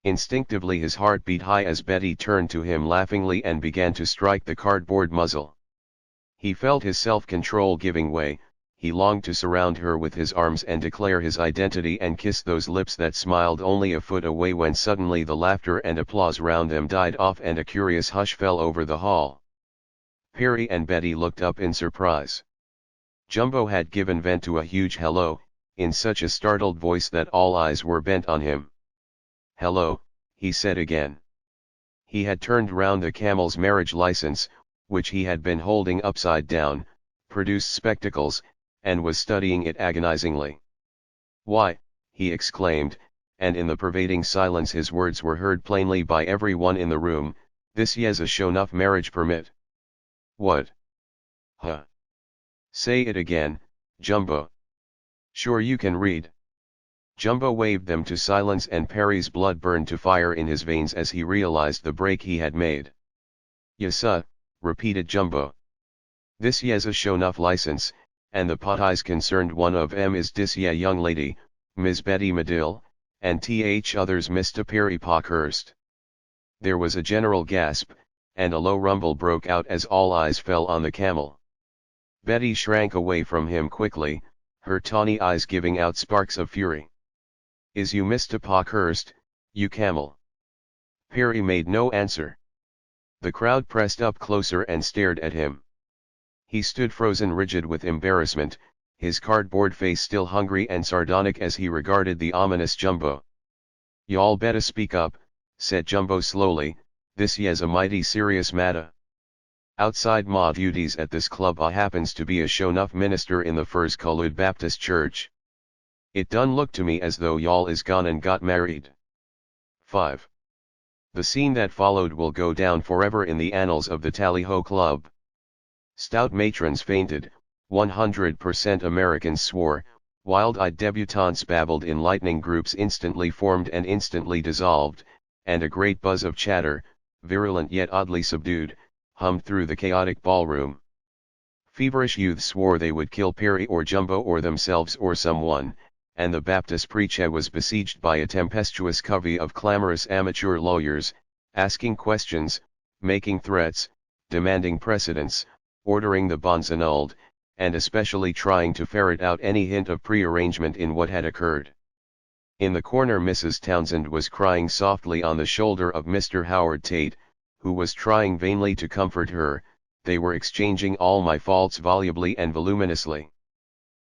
Instinctively his heart beat high as Betty turned to him laughingly and began to strike the cardboard muzzle. He felt his self-control giving way. He longed to surround her with his arms and declare his identity and kiss those lips that smiled only a foot away, when suddenly the laughter and applause round them died off and a curious hush fell over the hall. Perry and Betty looked up in surprise. Jumbo had given vent to a huge hello, in such a startled voice that all eyes were bent on him. "Hello," he said again. He had turned round the camel's marriage license, which he had been holding upside down, produced spectacles, and was studying it agonizingly. "Why," he exclaimed, and in the pervading silence his words were heard plainly by everyone in the room, "this ye's a show-nuff marriage permit." "What? Huh? Say it again, Jumbo. Sure you can read." Jumbo waved them to silence, and Perry's blood burned to fire in his veins as he realized the break he had made. "Yessuh," repeated Jumbo. "This ye's a show-nuff license, and the parties concerned, one of 'em is dis ye young lady, Ms. Betty Medill, and th others Mr. Perry Parkhurst." There was a general gasp, and a low rumble broke out as all eyes fell on the camel. Betty shrank away from him quickly, her tawny eyes giving out sparks of fury. "Is you Mr. Parkhurst, you camel?" Perry made no answer. The crowd pressed up closer and stared at him. He stood frozen rigid with embarrassment, his cardboard face still hungry and sardonic as he regarded the ominous Jumbo. "Y'all better speak up, said Jumbo slowly, this yes a mighty serious matter. Outside ma duties at this club I happens to be a show-nuff minister in the First Colored Baptist Church. It done look to me as though y'all is gone and got married. 5. The scene that followed will go down forever in the annals of the Tally-Ho Club. Stout matrons fainted, 100% Americans swore, wild-eyed debutantes babbled, enlightening groups instantly formed and instantly dissolved, and a great buzz of chatter, virulent yet oddly subdued, hummed through the chaotic ballroom. Feverish youths swore they would kill Perry or Jumbo or themselves or someone, and the Baptist preacher was besieged by a tempestuous covey of clamorous amateur lawyers, asking questions, making threats, demanding precedents, ordering the bonds annulled, and especially trying to ferret out any hint of prearrangement in what had occurred. In the corner Mrs. Townsend was crying softly on the shoulder of Mr. Howard Tate, who was trying vainly to comfort her. They were exchanging all my faults volubly and voluminously.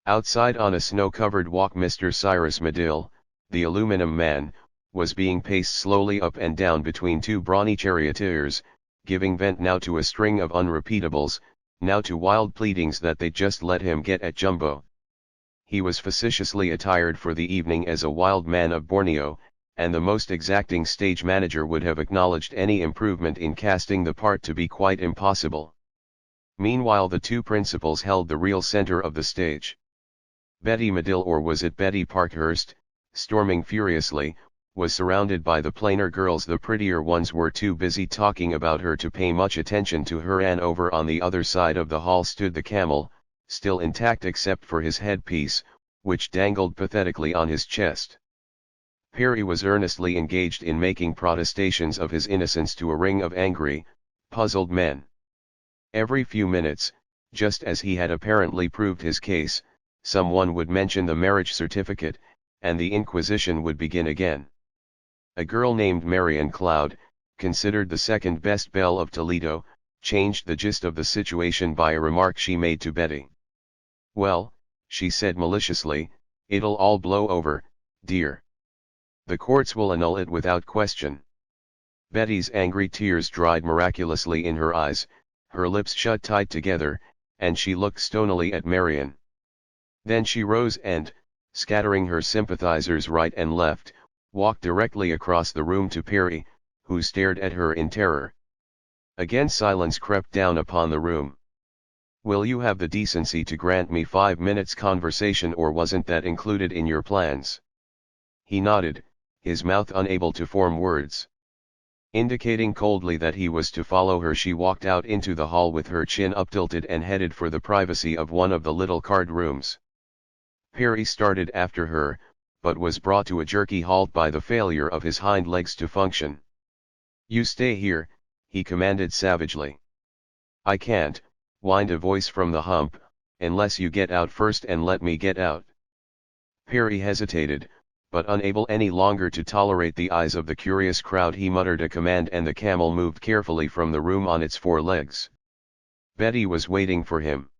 Outside on a snow-covered walk Mr. Cyrus Medill, the aluminum man, was being paced slowly up and down between two brawny charioteers, giving vent now to a string of unrepeatables, now to wild pleadings that they just let him get at Jumbo. He was facetiously attired for the evening as a wild man of Borneo, and the most exacting stage manager would have acknowledged any improvement in casting the part to be quite impossible. Meanwhile the two principals held the real center of the stage. Betty Medill, or was it Betty Parkhurst, storming furiously, was surrounded by the plainer girls. The prettier ones were too busy talking about her to pay much attention to her, and over on the other side of the hall stood the Camel, still intact except for his headpiece, which dangled pathetically on his chest. Perry was earnestly engaged in making protestations of his innocence to a ring of angry, puzzled men. Every few minutes, just as he had apparently proved his case, someone would mention the marriage certificate, and the inquisition would begin again. A girl named Marian Cloud, considered the second best belle of Toledo, changed the gist of the situation by a remark she made to Betty. "Well," she said maliciously, "it'll all blow over, dear. The courts will annul it without question." Betty's angry tears dried miraculously in her eyes, her lips shut tight together, and she looked stonily at Marian. Then she rose and, scattering her sympathizers right and left, walked directly across the room to Perry, who stared at her in terror. Again silence crept down upon the room. "Will you have the decency to grant me 5 minutes conversation, or wasn't that included in your plans?" He nodded, his mouth unable to form words. Indicating coldly that he was to follow her, she walked out into the hall with her chin uptilted and headed for the privacy of one of the little card rooms. Perry started after her, but was brought to a jerky halt by the failure of his hind legs to function. "You stay here," he commanded savagely. "I can't," whined a voice from the hump, "unless you get out first and let me get out." Perry hesitated, but unable any longer to tolerate the eyes of the curious crowd, he muttered a command and the Camel moved carefully from the room on its 4 legs. Betty was waiting for him.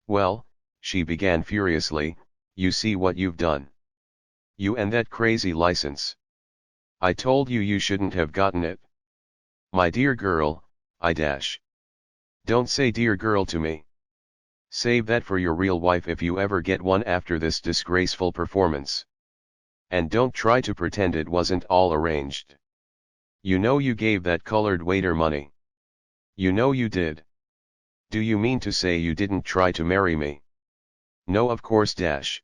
"Well," she began furiously, "you see what you've done. You and that crazy license. I told you you shouldn't have gotten it." "My dear girl, I dash. Don't say dear girl to me. Save that for your real wife if you ever get one after this disgraceful performance. And don't try to pretend it wasn't all arranged. You know you gave that colored waiter money. You know you did. Do you mean to say you didn't try to marry me?" "No, of course dash."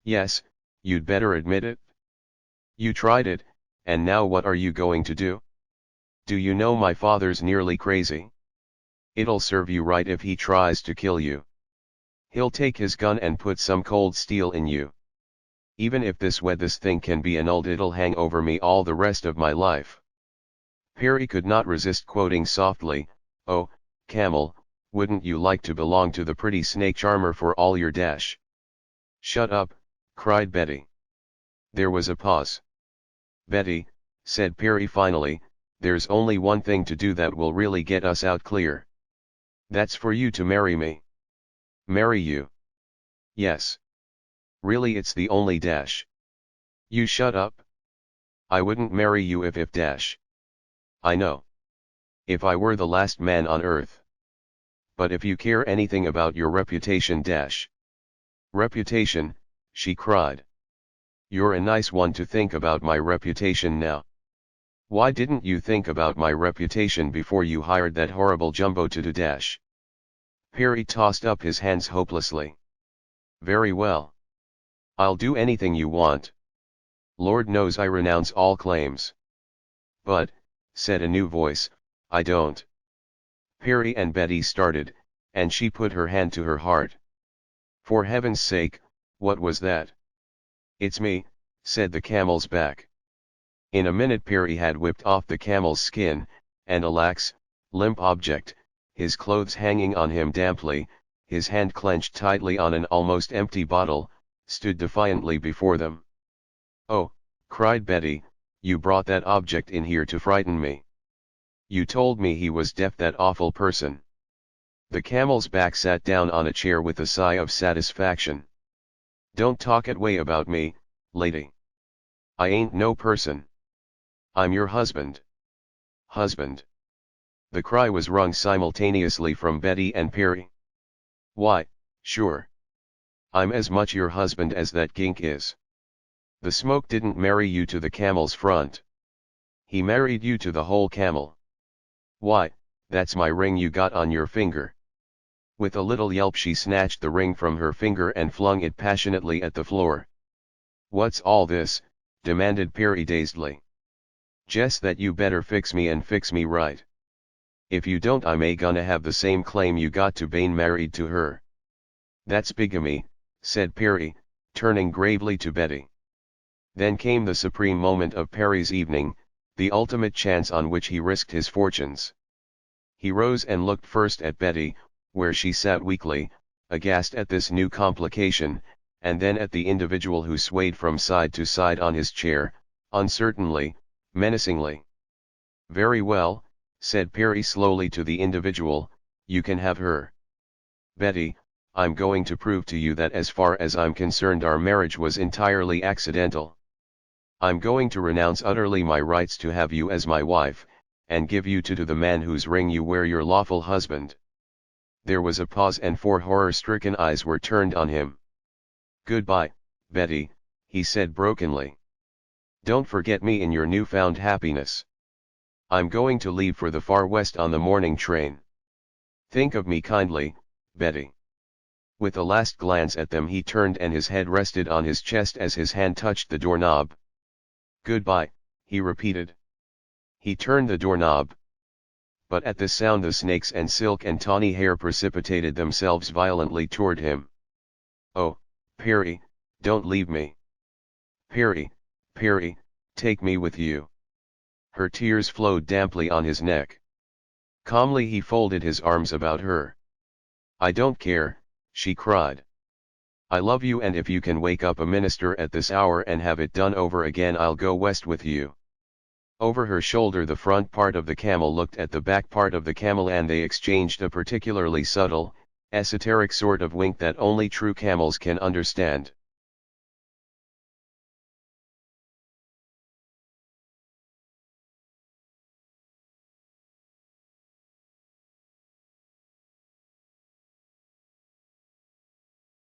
"Yes, you'd better admit it. You tried it, and now what are you going to do? Do you know my father's nearly crazy? It'll serve you right if he tries to kill you. He'll take his gun and put some cold steel in you. Even if this thing can be annulled, it'll hang over me all the rest of my life." Perry could not resist quoting softly, "Oh, Camel, wouldn't you like to belong to the pretty snake charmer for all your dash?" "Shut up," cried Betty. There was a pause. "Betty," said Perry finally, "there's only one thing to do that will really get us out clear. That's for you to marry me." "Marry you?" "Yes. Really, it's the only dash." "You shut up." I wouldn't marry you if dash. I know. If I were the last man on earth. But if you care anything about your reputation dash. Reputation, she cried. You're a nice one to think about my reputation now. Why didn't you think about my reputation before you hired that horrible jumbo to do dash? Perry tossed up his hands hopelessly. Very well. I'll do anything you want. Lord knows I renounce all claims. But, said a new voice, I don't. Perry and Betty started, and she put her hand to her heart. For heaven's sake, what was that? It's me, said the camel's back. In a minute Perry had whipped off the camel's skin, and a lax, limp object, his clothes hanging on him damply, his hand clenched tightly on an almost empty bottle, stood defiantly before them. Oh, cried Betty, you brought that object in here to frighten me. You told me he was deaf, that awful person. The camel's back sat down on a chair with a sigh of satisfaction. Don't talk that way about me, lady. I ain't no person. I'm your husband. Husband. The cry was wrung simultaneously from Betty and Perry. Why, sure. I'm as much your husband as that gink is. The smoke didn't marry you to the camel's front. He married you to the whole camel. Why, that's my ring you got on your finger. With a little yelp she snatched the ring from her finger and flung it passionately at the floor. What's all this? Demanded Perry dazedly. Just that you better fix me and fix me right. If you don't I may gonna have the same claim you got to being married to her. That's bigamy, said Perry, turning gravely to Betty. Then came the supreme moment of Perry's evening, the ultimate chance on which he risked his fortunes. He rose and looked first at Betty, where she sat weakly, aghast at this new complication, and then at the individual who swayed from side to side on his chair, uncertainly, menacingly. Very well, said Perry slowly to the individual, you can have her. Betty, I'm going to prove to you that as far as I'm concerned our marriage was entirely accidental. I'm going to renounce utterly my rights to have you as my wife, and give you to the man whose ring you wear, your lawful husband. There was a pause and 4 horror-stricken eyes were turned on him. Goodbye, Betty, he said brokenly. Don't forget me in your newfound happiness. I'm going to leave for the far west on the morning train. Think of me kindly, Betty. With a last glance at them he turned and his head rested on his chest as his hand touched the doorknob. Goodbye, he repeated. He turned the doorknob. But at this sound the snakes and silk and tawny hair precipitated themselves violently toward him. Oh, Perry, don't leave me. Perry, Perry, take me with you. Her tears flowed damply on his neck. Calmly he folded his arms about her. I don't care, she cried. I love you, and if you can wake up a minister at this hour and have it done over again I'll go west with you. Over her shoulder the front part of the camel looked at the back part of the camel and they exchanged a particularly subtle, esoteric sort of wink that only true camels can understand.